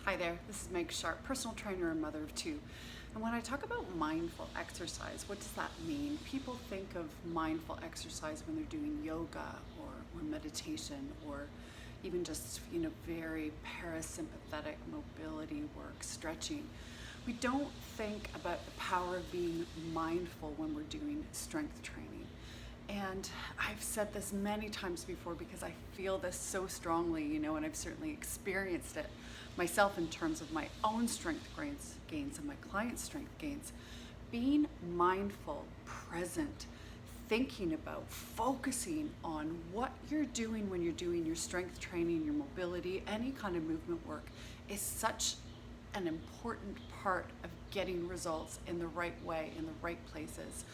Hi there, this is Meg Sharp, personal trainer and mother of two. And when I talk about mindful exercise, what does that mean? People think of mindful exercise when they're doing yoga or meditation or even just, very parasympathetic mobility work, stretching. We don't think about the power of being mindful when we're doing strength training. And I've said this many times before because I feel this so strongly, and I've certainly experienced it myself in terms of my own strength gains and my clients' strength gains. Being mindful, present, thinking about, focusing on what you're doing when you're doing your strength training, your mobility, any kind of movement work is such an important part of getting results in the right way, in the right places.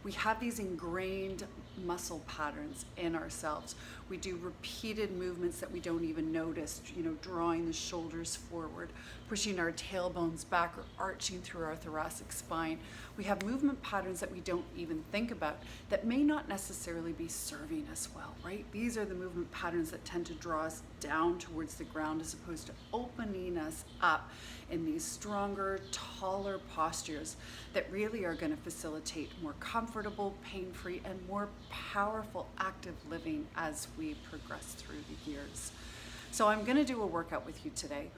We have these ingrained muscle patterns in ourselves. We do repeated movements that we don't even notice, drawing the shoulders forward, pushing our tailbones back, or arching through our thoracic spine. We have movement patterns that we don't even think about that may not necessarily be serving us well, right? These are the movement patterns that tend to draw us down towards the ground as opposed to opening us up in these stronger, taller postures that really are going to facilitate more comfortable, pain-free, and more powerful active living as we progress through the years. So I'm going to do a workout with you today.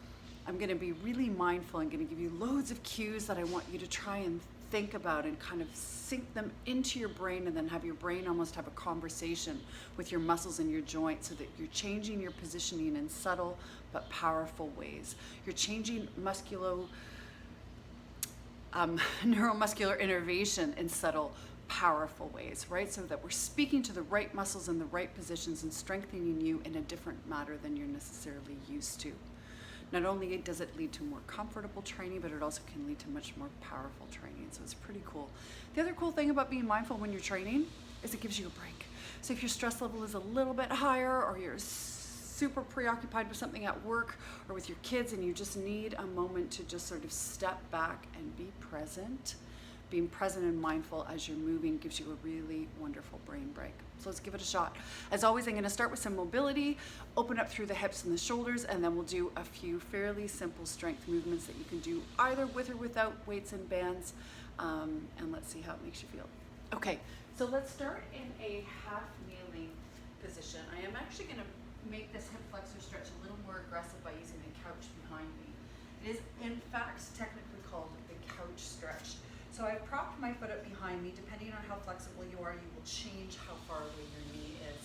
I'm going to be really mindful. I'm going to give you loads of cues that I want you to try and think about and kind of sink them into your brain, and then have your brain almost have a conversation with your muscles and your joints so that you're changing your positioning in subtle but powerful ways. You're changing neuromuscular innervation in subtle, powerful ways, right? So that we're speaking to the right muscles in the right positions and strengthening you in a different manner than you're necessarily used to. Not only does it lead to more comfortable training, but it also can lead to much more powerful training. So it's pretty cool. The other cool thing about being mindful when you're training is it gives you a break. So if your stress level is a little bit higher, or you're super preoccupied with something at work or with your kids and you just need a moment to just sort of step back and be present, being present and mindful as you're moving gives you a really wonderful brain break. So let's give it a shot. As always, I'm going to start with some mobility, open up through the hips and the shoulders, and then we'll do a few fairly simple strength movements that you can do either with or without weights and bands, and let's see how it makes you feel. Okay, so let's start in a half kneeling position. I am actually going to make this hip flexor stretch a little more aggressive by using the couch behind me. It is in fact technically called the couch stretch. So I've propped my foot up behind me. Depending on how flexible you are, you will change how far away your knee is.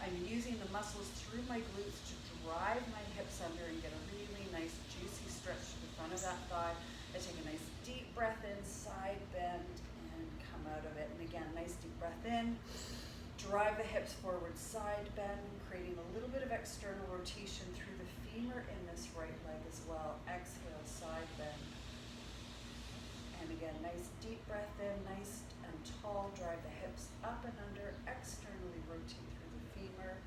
I'm using the muscles through my glutes to drive my hips under and get a really nice juicy stretch to the front of that thigh. I take a nice deep breath in, side bend, and come out of it. And again, nice deep breath in. Drive the hips forward, side bend, creating a little bit of external rotation through the femur in this right leg as well. Exhale, side bend. And again, nice deep breath in, nice and tall. Drive the hips up and under, externally rotate through the femur.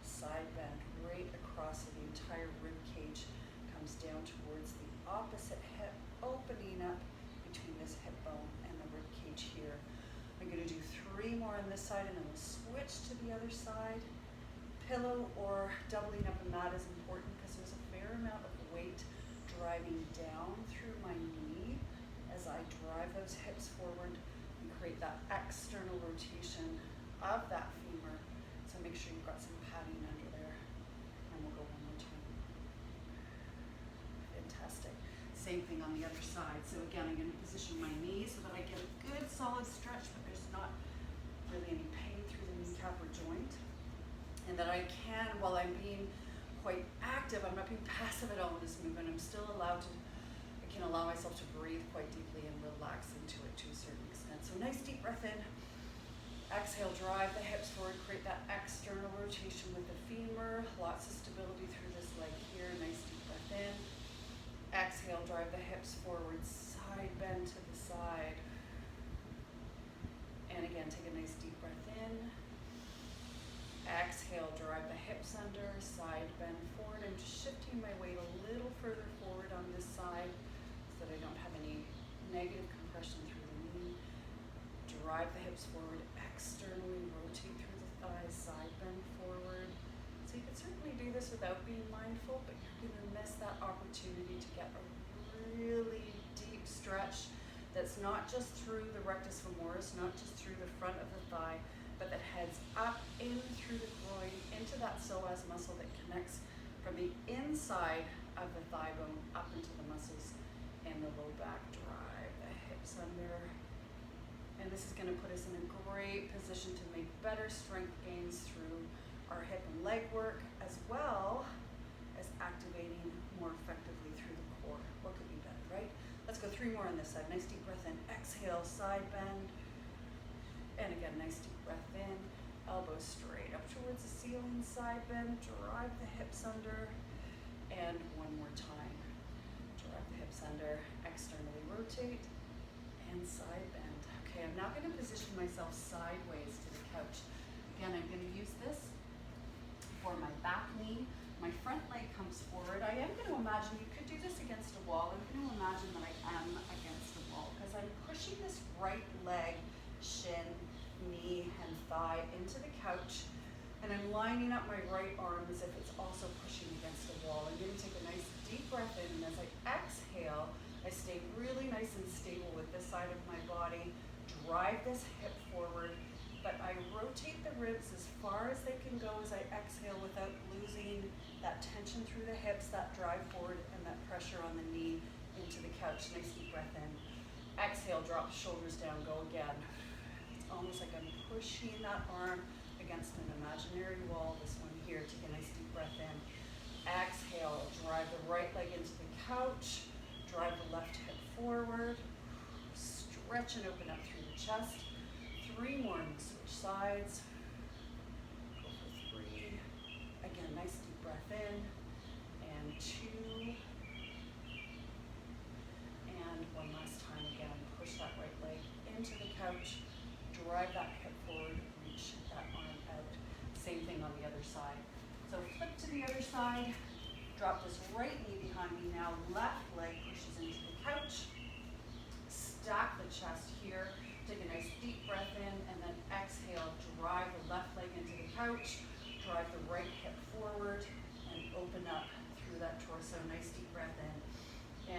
Side bend right across the entire rib cage. Comes down towards the opposite hip, opening up between this hip bone and the rib cage here. I'm going to do 3 more on this side and then we'll switch to the other side. Pillow or doubling up a mat is important because there's a fair amount of weight driving down through my knee as I drive those hips forward and create that external rotation of that femur. So make sure you've got some padding under there. And we'll go one more time. Fantastic. Same thing on the other side. So again, I'm going to position my knees so that I get a good solid stretch, but there's not really any pain through the kneecap or joint. And that I can, while I'm being quite active, I'm not being passive at all in this movement. I'm still allowed to, I can allow myself to breathe quite deeply and relax into it to a certain extent. So nice deep breath in. Exhale, drive the hips forward, create that external rotation with the femur. Lots of stability through this leg here. Nice deep breath in. Exhale, drive the hips forward, side bend to the side. And again, take a nice deep breath in. Exhale, drive the hips under, side bend forward. I'm just shifting my weight a little further forward on this side so that I don't have any negative compression through the knee. Drive the hips forward, externally rotate through the thighs, side bend forward. So you can certainly do this without being mindful, but you're going to miss that opportunity opportunity to get a really deep stretch that's not just through the rectus femoris, not just through the front of the thigh, but that heads up in through the groin into that psoas muscle that connects from the inside of the thigh bone up into the muscles in the low back. Drive the hips under. And this is going to put us in a great position to make better strength gains through our hip and leg work, as well as activating more effectively through the core. What could be better, right? Let's go 3 more on this side. Nice deep breath in. Exhale, side bend. And again, nice deep breath in. Elbows straight up towards the ceiling, side bend. Drive the hips under. And one more time. Drive the hips under. Externally rotate. And side bend. Okay, I'm now going to position myself sideways to the couch. Again, I'm going to use this for my back knee. My front leg comes forward. I am going to imagine, you could do this against a wall. I'm going to imagine that I am against a wall because I'm pushing this right leg, shin, knee, and thigh into the couch. And I'm lining up my right arm as if it's also pushing against a wall. I'm going to take a nice deep breath in, and as I exhale, I stay really nice and stable with this side of my body. Drive this hip forward, but I rotate the ribs as far as they can go as I exhale without losing that tension through the hips, that drive forward, and that pressure on the knee into the couch. Nice deep breath in. Exhale, drop shoulders down, go again. It's almost like I'm pushing that arm against an imaginary wall. This one here, take a nice deep breath in. Exhale, drive the right leg into the couch, drive the left hip forward, stretch and open up through the chest. 3 more and switch sides. Go for 3. Again, nice deep breath in. And 2. And one last time again. Push that right leg into the couch. Drive that hip forward. Reach that arm out. Same thing on the other side. So flip to the other side. Drop this right knee behind me now. Left leg pushes into the couch. Stack the chest here. Take a nice deep breath in, and then exhale. Drive the left leg into the couch. Drive the right hip forward and open up through that torso. Nice deep breath in.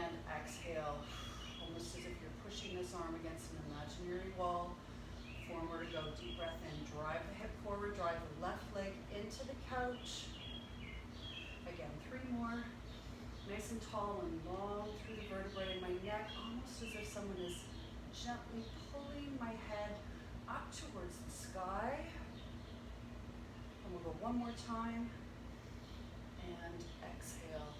And exhale. Almost as if you're pushing this arm against an imaginary wall. 4 more to go. Deep breath in. Drive the hip forward. Drive the left leg into the couch. Again, 3 more. Nice and tall and long through the vertebrae in my neck, almost as if someone is gently pulling my head up towards the sky. And we'll go 1 more time. And exhale.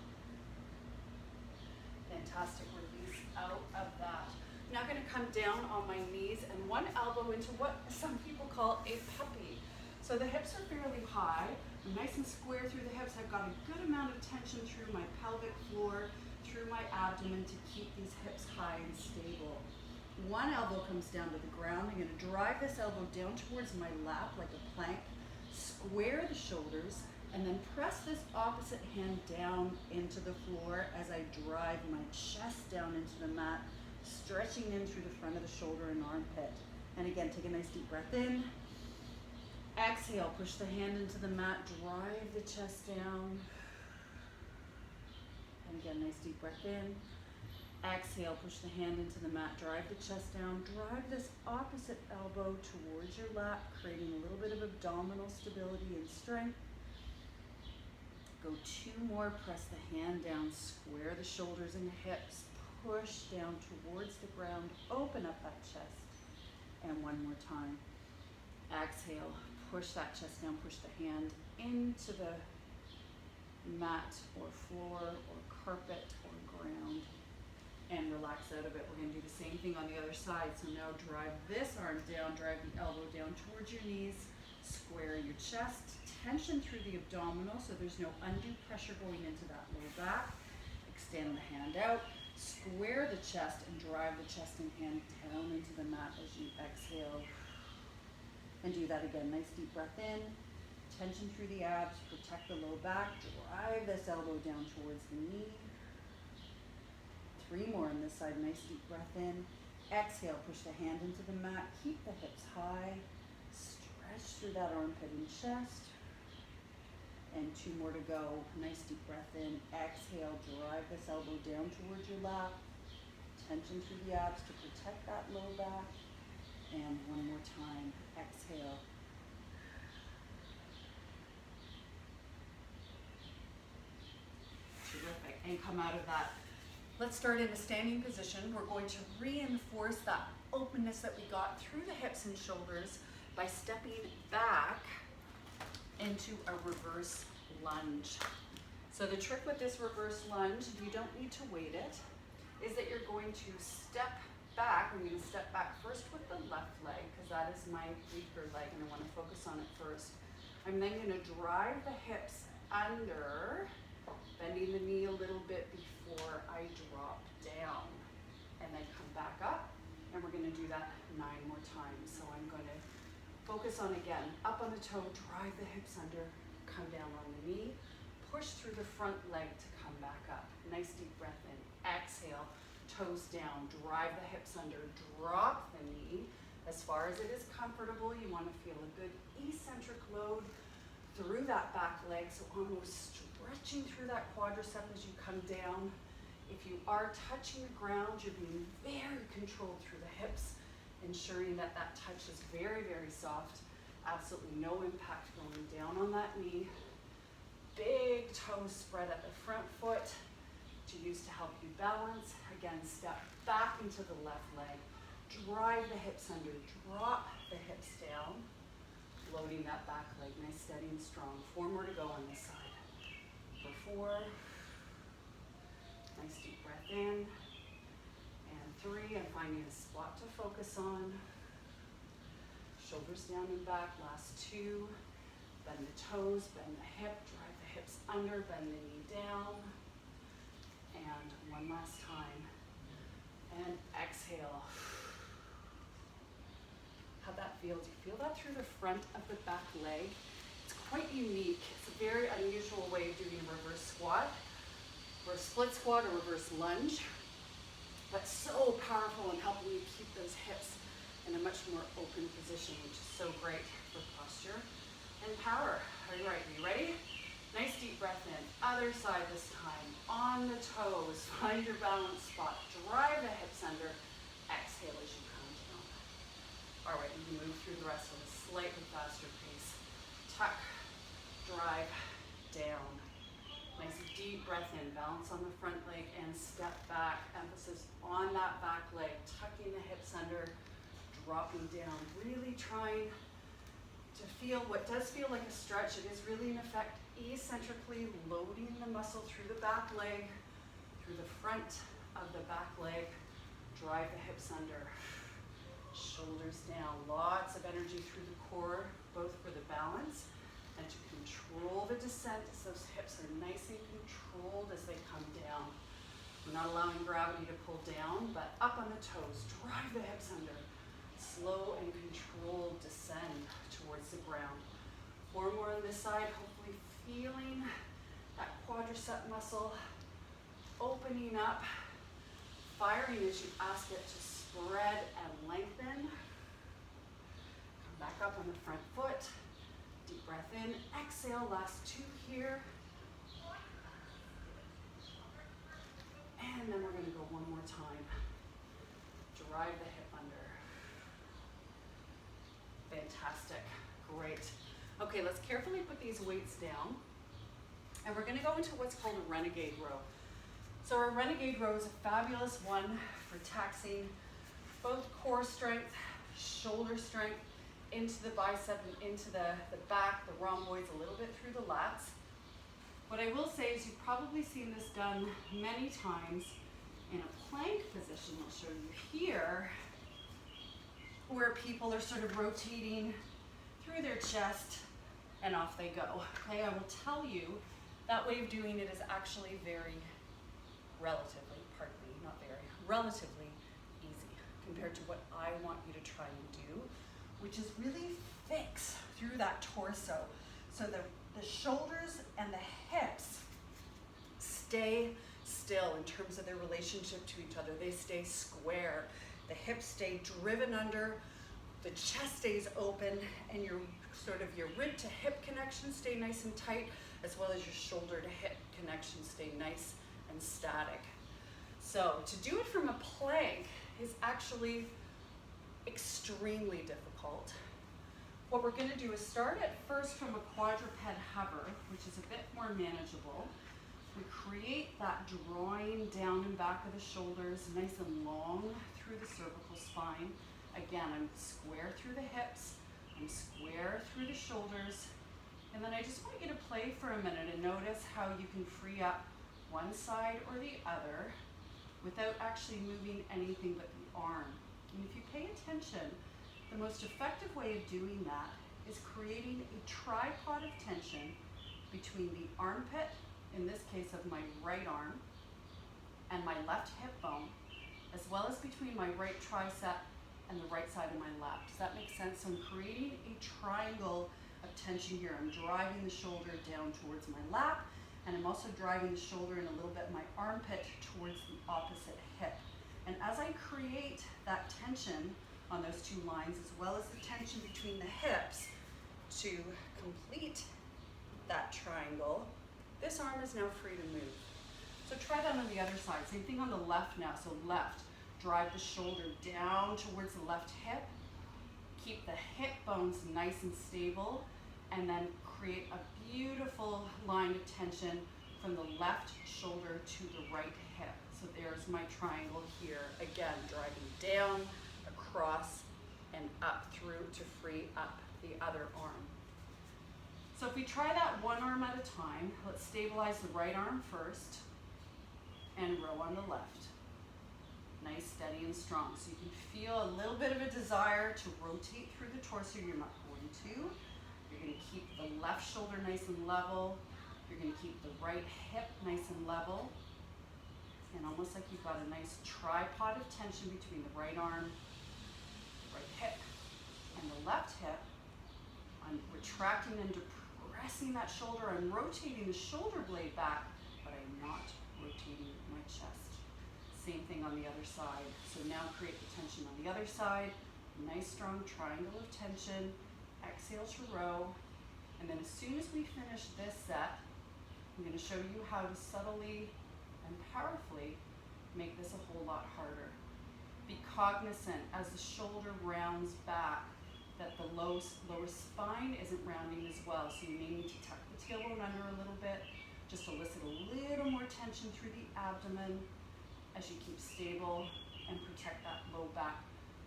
Fantastic release out of that. Now I'm going to come down on my knees and one elbow into what some people call a puppy. So the hips are fairly high. I'm nice and square through the hips. I've got a good amount of tension through my pelvic floor, through my abdomen to keep these hips high and stable. One elbow comes down to the ground. I'm going to drive this elbow down towards my lap like a plank, square the shoulders, and then press this opposite hand down into the floor as I drive my chest down into the mat, stretching in through the front of the shoulder and armpit. And again, take a nice deep breath in. Exhale, push the hand into the mat, drive the chest down. And again, nice deep breath in. Exhale, push the hand into the mat, drive the chest down. Drive this opposite elbow towards your lap, creating a little bit of abdominal stability and strength. Go 2 more, press the hand down, square the shoulders and the hips, push down towards the ground, open up that chest. And 1 more time. Exhale, push that chest down, push the hand into the mat or floor or carpet or ground and relax out of it. We're going to do the same thing on the other side. So now drive this arm down, drive the elbow down towards your knees, square your chest, tension through the abdominal so there's no undue pressure going into that low back. Extend the hand out, square the chest and drive the chest and hand down into the mat as you exhale. And do that again. Nice deep breath in, tension through the abs, protect the low back, drive this elbow down towards the knee. 3 more on this side. Nice deep breath in. Exhale, push the hand into the mat, keep the hips high, stretch through that armpit and chest. And 2 more to go. Nice deep breath in. Exhale, drive this elbow down towards your lap. Tension through the abs to protect that low back. And 1 more time. Exhale. Terrific. And come out of that. Let's start in a standing position. We're going to reinforce that openness that we got through the hips and shoulders by stepping back into a reverse lunge. So the trick with this reverse lunge, you don't need to weight it, is that you're going to step back. I'm going to step back first with the left leg because that is my weaker leg and I want to focus on it first. I'm then going to drive the hips under, bending the knee a little bit before I drop down, and then come back up, and we're going to do that 9 more times. So I'm going to focus on, again, up on the toe, drive the hips under, come down on the knee, push through the front leg to come back up. Nice deep breath in. Exhale, toes down, drive the hips under, drop the knee as far as it is comfortable. You want to feel a good eccentric load through that back leg, so almost stretching through that quadricep as you come down. If you are touching the ground, you're being very controlled through the hips, ensuring that that touch is very, very soft. Absolutely no impact going down on that knee. Big toes spread at the front foot to use to help you balance. Again, step back into the left leg. Drive the hips under, drop the hips down. Loading that back leg, nice, steady and strong. 4 more to go on this side. For 4. Nice deep breath in. And 3, I'm finding a spot to focus on. Shoulders down and back, last 2. Bend the toes, bend the hip, drive the hips under, bend the knee down. And 1 last time. And exhale. How'd that feel? Do you feel that through the front of the back leg? It's quite unique. It's a very unusual way of doing a reverse squat, or a split squat or reverse lunge, but so powerful in helping you keep those hips in a much more open position, which is so great for posture and power. Are you ready? Are you ready? Nice deep breath in. Other side this time. On the toes. Find your balance spot. Drive the hips under. Exhale as you come down. All right, you can move through the rest at a slightly faster pace. Tuck, drive, down. Nice deep breath in, balance on the front leg and step back. Emphasis on that back leg, tucking the hips under, dropping down. Really trying to feel what does feel like a stretch. It is really in effect eccentrically loading the muscle through the back leg, through the front of the back leg. Drive the hips under. Shoulders down, lots of energy through the core, both for the balance and to control the descent as those hips are nice and controlled as they come down. We're not allowing gravity to pull down, but up on the toes, drive the hips under. Slow and controlled descend towards the ground. 4 more on this side, hopefully feeling that quadricep muscle opening up, firing as you ask it to spread and lengthen. Come back up on the front foot. Deep breath in. Exhale, last 2 here. And then we're going to go 1 more time. Drive the hip under. Fantastic. Great. Okay, let's carefully put these weights down. And we're going to go into what's called a Renegade Row. So our Renegade Row is a fabulous one for taxing both core strength, shoulder strength, into the bicep and into the back, the rhomboids, a little bit through the lats. What I will say is you've probably seen this done many times in a plank position. I'll show you here, where people are sort of rotating through their chest and off they go. Okay, I will tell you that way of doing it is actually relatively easy compared to what I want you to try and do, which is really fix through that torso. So the shoulders and the hips stay still in terms of their relationship to each other. They stay square. The hips stay driven under, the chest stays open, and your rib to hip connection stay nice and tight. as well as your shoulder to hip connection stay nice and static. So to do it from a plank is actually extremely difficult. What we're going to do is start at first from a quadruped hover, which is a bit more manageable. We create that drawing down and back of the shoulders, nice and long through the cervical spine. Again, I'm square through the hips, I'm square through the shoulders, and then I just want you to play for a minute and notice how you can free up one side or the other without actually moving anything but the arm. And if you pay attention, the most effective way of doing that is creating a tripod of tension between the armpit, in this case of my right arm, and my left hip bone, as well as between my right tricep and the right side of my lap. Does that make sense? So I'm creating a triangle of tension here. I'm driving the shoulder down towards my lap, and I'm also driving the shoulder in a little bit my armpit towards the opposite hip. And as I create that tension on those two lines, as well as the tension between the hips to complete that triangle, this arm is now free to move. So try that on the other side. Same thing on the left now. So left, drive the shoulder down towards the left hip, keep the hip bones nice and stable, and then create a beautiful line of tension from the left shoulder to the right hip. So there's my triangle here. Again, driving down, across, and up through to free up the other arm. So if we try that one arm at a time, let's stabilize the right arm first and row on the left. Nice, steady, and strong. So you can feel a little bit of a desire to rotate through the torso. You're not going to. You're going to keep the left shoulder nice and level. You're going to keep the right hip nice and level. And almost like you've got a nice tripod of tension between the right arm, right hip, and the left hip. I'm retracting and depressing that shoulder. I'm rotating the shoulder blade back, but I'm not rotating my chest. Same thing on the other side. So now create the tension on the other side. Nice strong triangle of tension. Exhale to row. And then as soon as we finish this set, I'm going to show you how to subtly and powerfully make this a whole lot harder. Be cognizant as the shoulder rounds back that the lower spine isn't rounding as well. So you may need to tuck the tailbone under a little bit, just elicit a little more tension through the abdomen as you keep stable and protect that low back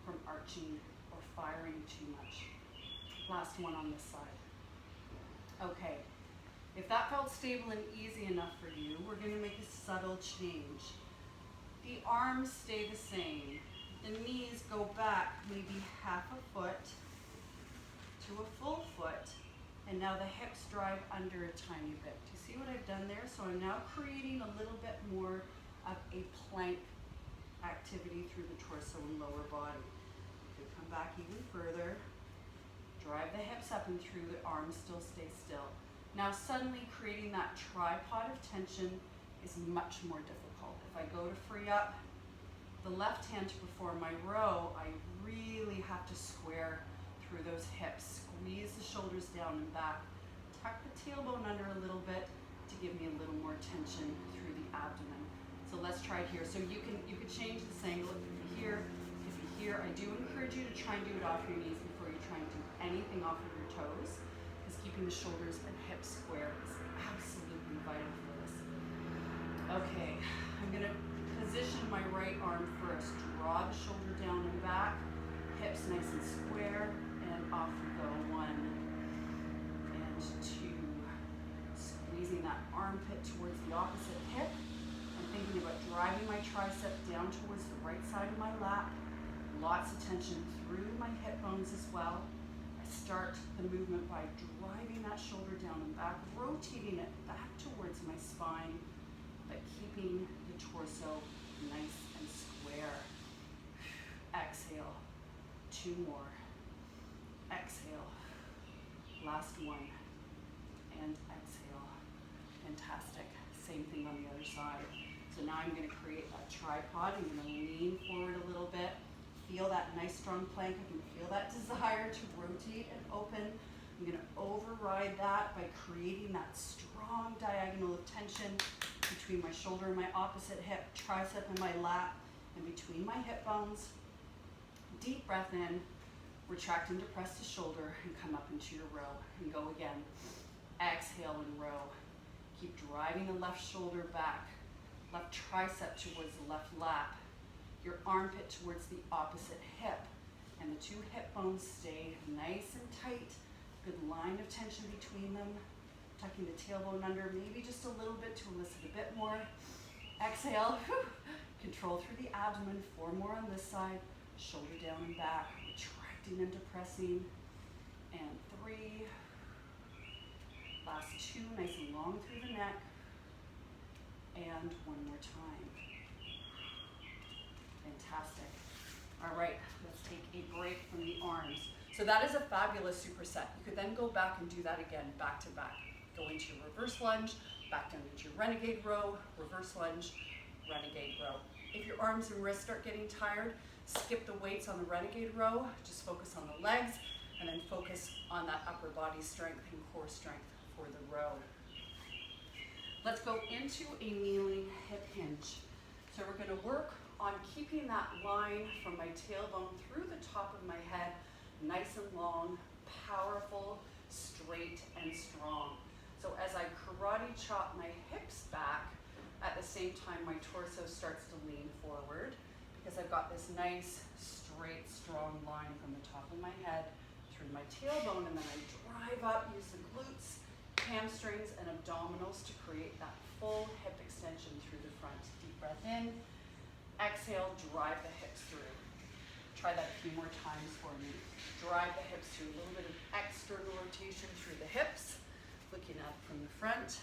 from arching or firing too much. Last one on this side. Okay, if that felt stable and easy enough for you, we're going to make a subtle change. The arms stay the same. The knees go back maybe half a foot to a full foot, and now the hips drive under a tiny bit. Do you see what I've done there? So I'm now creating a little bit more of a plank activity through the torso and lower body. You could come back even further, drive the hips up and through, the arms still stay still. Now suddenly creating that tripod of tension is much more difficult. If I go to free up the left hand to perform my row, I really have to square through those hips, squeeze the shoulders down and back, tuck the tailbone under a little bit to give me a little more tension through the abdomen. So let's try it here. So you can change this angle if you're here. I do encourage you to try and do it off your knees before you try and do anything off of your toes, because keeping the shoulders and hips square is absolutely vital for this. Okay, I'm gonna position my right arm first. Draw the shoulder down and back, hips nice and square, and off we go. 1 and 2. Squeezing that armpit towards the opposite hip. I'm thinking about driving my tricep down towards the right side of my lap. Lots of tension through my hip bones as well. I start the movement by driving that shoulder down and back, rotating it back towards my spine, but keeping the torso nice and square. Exhale. 2 more. Exhale. Last one. And exhale. Fantastic. Same thing on the other side. So now I'm going to create that tripod. I'm going to lean forward a little bit. Feel that nice strong plank. I can feel that desire to rotate and open I'm gonna override that by creating that strong diagonal of tension between my shoulder and my opposite hip, tricep and my lat, and between my hip bones. Deep breath in, retract and depress the shoulder, and come up into your row, and go again. Exhale and row. Keep driving the left shoulder back, left tricep towards the left lap, your armpit towards the opposite hip, and the two hip bones stay nice and tight. Good line of tension between them. Tucking the tailbone under, maybe just a little bit to elicit a bit more. Exhale, control through the abdomen, 4 more on this side. Shoulder down and back, retracting and depressing. And 3. Last 2, nice and long through the neck. And 1 more time. Fantastic. All right, let's take a break from the arms. So that is a fabulous superset. You could then go back and do that again, back to back. Go into your reverse lunge, back down into your renegade row, reverse lunge, renegade row. If your arms and wrists start getting tired, skip the weights on the renegade row, just focus on the legs, and then focus on that upper body strength and core strength for the row. Let's go into a kneeling hip hinge. So we're gonna work on keeping that line from my tailbone through the top of my head, nice and long, powerful, straight and strong. So as I karate chop my hips back, at the same time my torso starts to lean forward, because I've got this nice, straight, strong line from the top of my head through my tailbone, and then I drive up, use the glutes, hamstrings, and abdominals to create that full hip extension through the front. Deep breath in, exhale, drive the hips through. Try that a few more times for me. Drive the hips through, a little bit of external rotation through the hips, looking up from the front.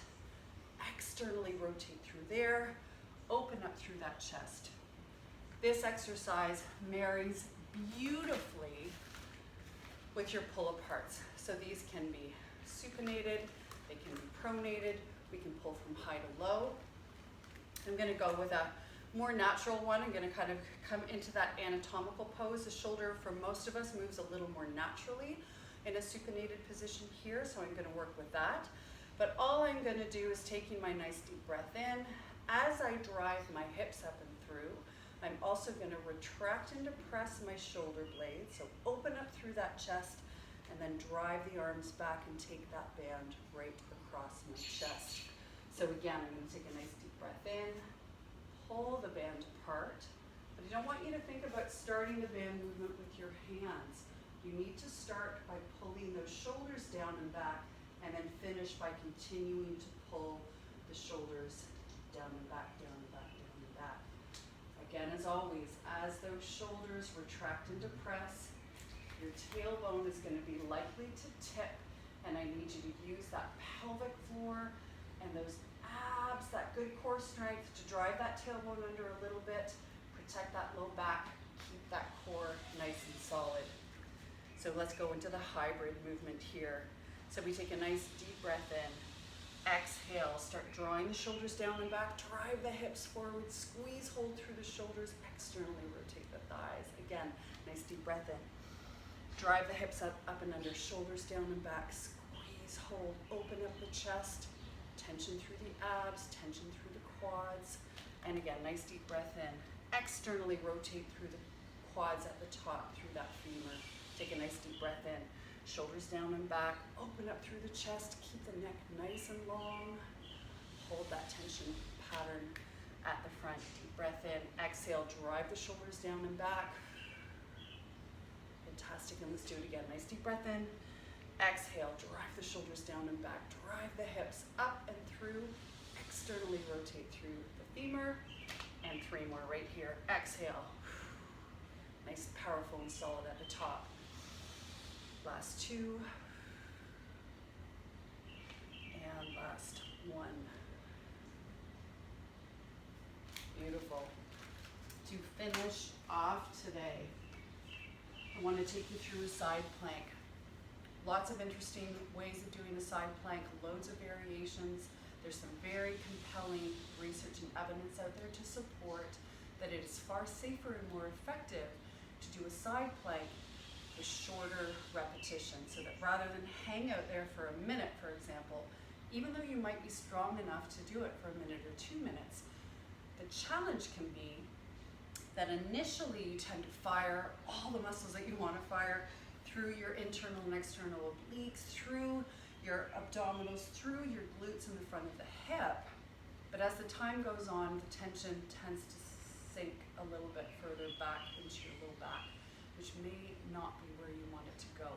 Externally rotate through there, open up through that chest. This exercise marries beautifully with your pull-aparts. So these can be supinated, they can be pronated, we can pull from high to low. I'm gonna go with a more natural one. I'm gonna kind of come into that anatomical pose. The shoulder for most of us moves a little more naturally in a supinated position here, so I'm gonna work with that. But all I'm gonna do is taking my nice deep breath in. As I drive my hips up and through, I'm also gonna retract and depress my shoulder blades. So open up through that chest and then drive the arms back and take that band right across my chest. So again, I'm gonna take a nice deep breath in, pull the band apart, but I don't want you to think about starting the band movement with your hands. You need to start by pulling those shoulders down and back, and then finish by continuing to pull the shoulders down and back, down and back, down and back. Again, as always, as those shoulders retract and depress, your tailbone is going to be likely to tip, and I need you to use that pelvic floor and those abs, that good core strength to drive that tailbone under a little bit, protect that low back, keep that core nice and solid. So let's go into the hybrid movement here. So we take a nice deep breath in, exhale, start drawing the shoulders down and back, drive the hips forward, squeeze, hold through the shoulders, externally rotate the thighs. Again, nice deep breath in. Drive the hips up and under, shoulders down and back, squeeze, hold, open up the chest, tension through the abs, tension through the quads. And again, nice deep breath in. Externally rotate through the quads at the top, through that femur. Take a nice deep breath in. Shoulders down and back, open up through the chest, keep the neck nice and long. Hold that tension pattern at the front. Deep breath in, exhale, drive the shoulders down and back. Fantastic, and let's do it again. Nice deep breath in, exhale, drive the shoulders down and back, drive the hips up and through, externally rotate through the femur, and 3 more right here. Exhale, nice, powerful, and solid at the top. Last 2, and last 1. Beautiful. To finish off today, I want to take you through a side plank. Lots of interesting ways of doing a side plank, loads of variations. There's some very compelling research and evidence out there to support that it is far safer and more effective to do a side plank the shorter repetition, so that rather than hang out there for a minute, for example, even though you might be strong enough to do it for a minute or 2 minutes, the challenge can be that initially you tend to fire all the muscles that you want to fire through your internal and external obliques, through your abdominals, through your glutes in the front of the hip. But as the time goes on, the tension tends to sink a little bit further back into your low back, which may not be where you want it to go.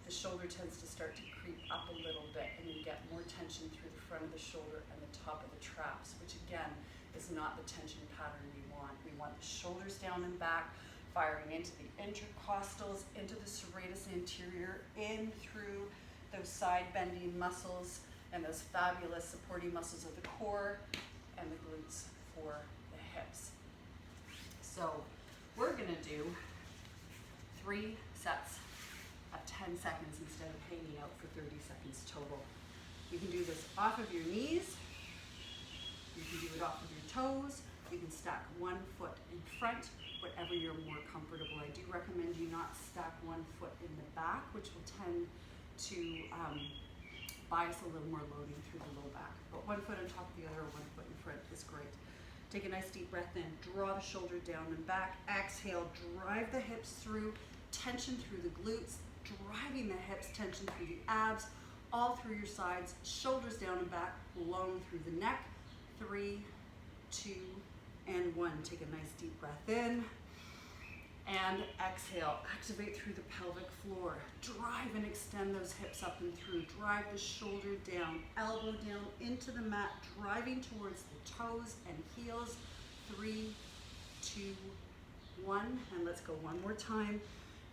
The shoulder tends to start to creep up a little bit, and you get more tension through the front of the shoulder and the top of the traps, which again is not the tension pattern we want. We want the shoulders down and back, firing into the intercostals, into the serratus anterior, in through those side bending muscles and those fabulous supporting muscles of the core and the glutes for the hips. So we're gonna do 3 sets of 10 seconds instead of hanging out for 30 seconds total. You can do this off of your knees, you can do it off of your toes, you can stack one foot in front, whatever you're more comfortable. I do recommend you not stack one foot in the back, which will tend to bias a little more loading through the low back. But one foot on top of the other, one foot in front is great. Take a nice deep breath in, draw the shoulder down and back, exhale, drive the hips through, tension through the glutes, driving the hips, tension through the abs, all through your sides, shoulders down and back, long through the neck. 3, 2, and 1. Take a nice deep breath in and exhale. Activate through the pelvic floor. Drive and extend those hips up and through. Drive the shoulder down, elbow down into the mat, driving towards the toes and heels. 3, 2, 1, and let's go one more time.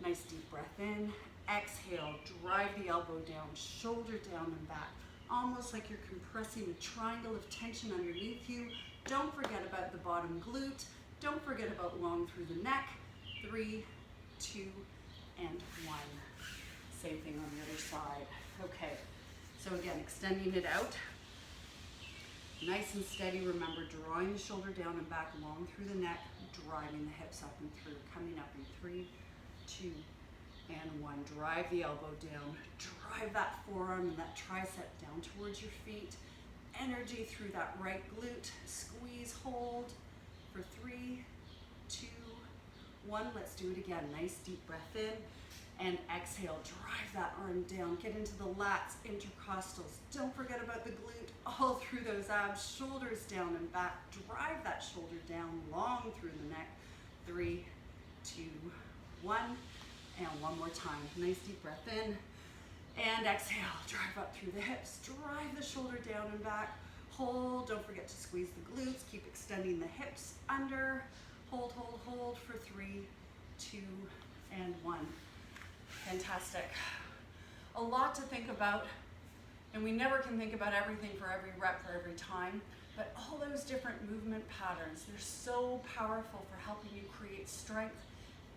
Nice deep breath in. Exhale, drive the elbow down, shoulder down and back, almost like you're compressing a triangle of tension underneath you. Don't forget about the bottom glute. Don't forget about long through the neck. 3, 2, and 1. Same thing on the other side. Okay, so again, extending it out. Nice and steady, remember, drawing the shoulder down and back, long through the neck, driving the hips up and through, coming up in 3, 2, and 1. Drive the elbow down, drive that forearm and that tricep down towards your feet. Energy through that right glute. Squeeze, hold for 3, 2, 1. Let's do it again. Nice deep breath in and exhale. Drive that arm down. Get into the lats, intercostals. Don't forget about the glute all through those abs. Shoulders down and back. Drive that shoulder down, long through the neck. 3, 2, 1. And one more time. Nice deep breath in and exhale. Drive up through the hips. Drive the shoulder down and back. Hold. Don't forget to squeeze the glutes. Keep extending the hips under. Hold, hold, hold for 3, 2, and 1. Fantastic. A lot to think about, and we never can think about everything for every rep, for every time, but all those different movement patterns, they're so powerful for helping you create strength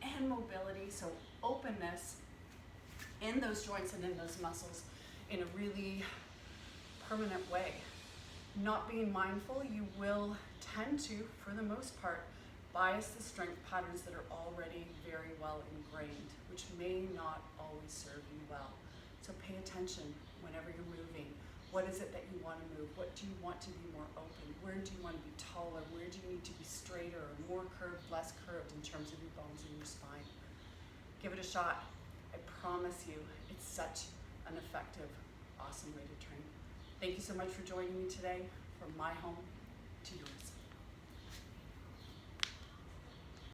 and mobility, so openness in those joints and in those muscles in a really permanent way. Not being mindful, you will tend to, for the most part, bias the strength patterns that are already very well ingrained, which may not always serve you well. So pay attention whenever you're moving. What is it that you want to move? What do you want to be more open? Where do you want to be taller? Where do you need to be straighter or more curved, less curved in terms of your bones and your spine? Give it a shot. I promise you, it's such an effective, awesome way to train. Thank you so much for joining me today, from my home to yours.